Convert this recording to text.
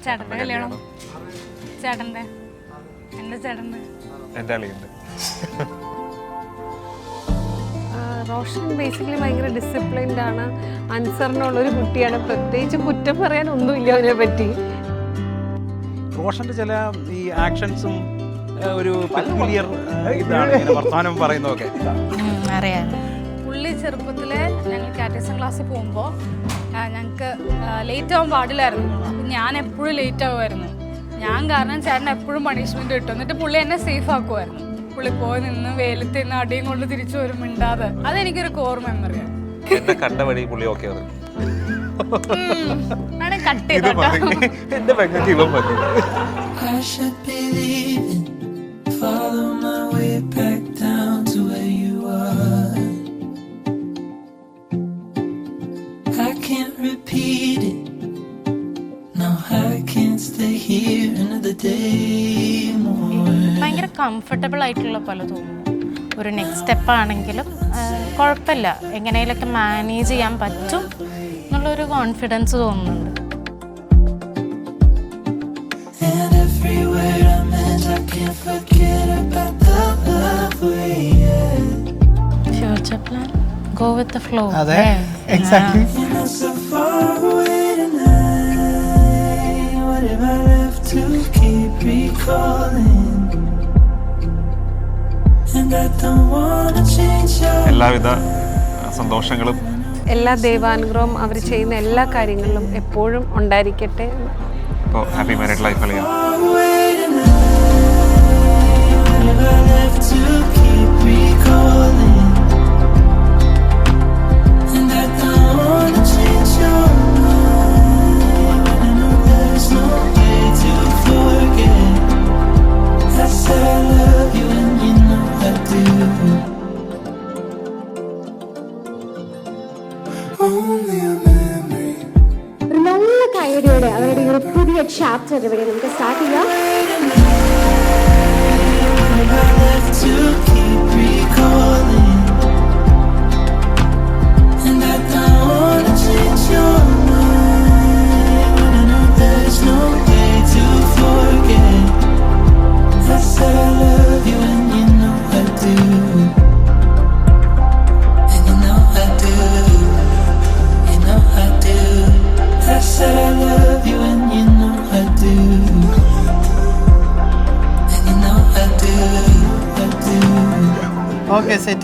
ചേട്ടൻ്റെ കല്യാണം ചേട്ടൻ്റെ എൻ്റെ ചേട്ടൻ്റെ എൻ്റെ അളിയുണ്ട്. റോഷൻ ബേസിക്കലി ഭയങ്കര ഡിസിപ്ലിൻഡ് ആണ്, അനുസരണമുള്ളൊരു കുട്ടിയാണ്. പ്രത്യേകിച്ച് കുറ്റം പറയാൻ ഒന്നുമില്ല അവനെ പറ്റി. റോഷന്റെ ചില ഈ ആക്ഷൻസും ഒരു പെക്യുലിയർ ഇതാണ്, ഇങ്ങനെ വർത്തമാനം പറയുന്നതൊക്കെ അറിയാം. പുള്ളി ചെറുപ്പത്തിലെ ഞങ്ങൾ കാറ്റഗറിസം ക്ലാസ്സിൽ പോകുമ്പോൾ ഞങ്ങൾക്ക് ലേറ്റ് ആവാൻ പാടില്ലായിരുന്നു. ഞാൻ എപ്പോഴും ലേറ്റ് ആകുമായിരുന്നു. ഞാൻ കാരണം ചേട്ടൻ എപ്പോഴും പണിഷ്മെൻറ്റ് കിട്ടും. എന്നിട്ട് പുള്ളി എന്നെ സേഫ് ആക്കുമായിരുന്നു. പുള്ളി പോയി നിന്ന് വെയിലത്ത് നിന്ന് അടിയും കൊണ്ട് തിരിച്ചു വരും മിണ്ടാതെ. അതെനിക്കൊരു കോർ മെമ്മറിയാണ്. എന്നെ കണ്ട വഴി പുള്ളി ഓക്കെ ആണ്. കട്ട് ഇത് മതി, എന്റെ പെങ്ങൾക്ക് ഇവൻ മതി. I should be leaving, follow my way back down to where you are. I can't repeat it, no I can't stay here another day more. ഭയങ്കര കംഫർട്ടബിൾ ആയിട്ടുള്ള പോലെ തോന്നുന്നു. ഒരു നെക്സ്റ്റ് സ്റ്റെപ്പ് ആണെങ്കിലും കുഴപ്പമില്ല, എങ്ങനെയൊക്കെ മാനേജ് ചെയ്യാൻ പറ്റും എന്നുള്ളൊരു കോൺഫിഡൻസ് തോന്നുന്നുണ്ട്. And everywhere I'm at, I can't forget about the love we had. Future plan, go with the flow. അതെ, exactly. You're not so far away tonight. What have I left to keep recalling? And I don't wanna change your എല്ലാവിധ സന്തോഷങ്ങളും എല്ലാ ദൈവാനുഗ്രഹവും അവർ ചെയ്യുന്ന എല്ലാ കാര്യങ്ങളിലും എപ്പോഴും ഉണ്ടായിരിക്കട്ടെ. ഇപ്പോൾ ഹാപ്പി മാരീഡ് ലൈഫ് അളിയാ. away tonight. What have I left to keep recalling? And I don't wanna change your mind. I know there's no way to forget. I said I love you and you know I do. Only a memory. ഒരു നല്ല കൈഡിയോടെ അവരുടെ ഒരു പുതിയ chapter ഇവിടെ നമുക്ക് start ചെയ്യാം. What I left to keep recalling. And I don't wanna change your mind. But I know there's no way to forget. I said I love you and you know I do. And you know I do. You know I do. I said I love you and you know I do. And you know I do. I do. Okay, set.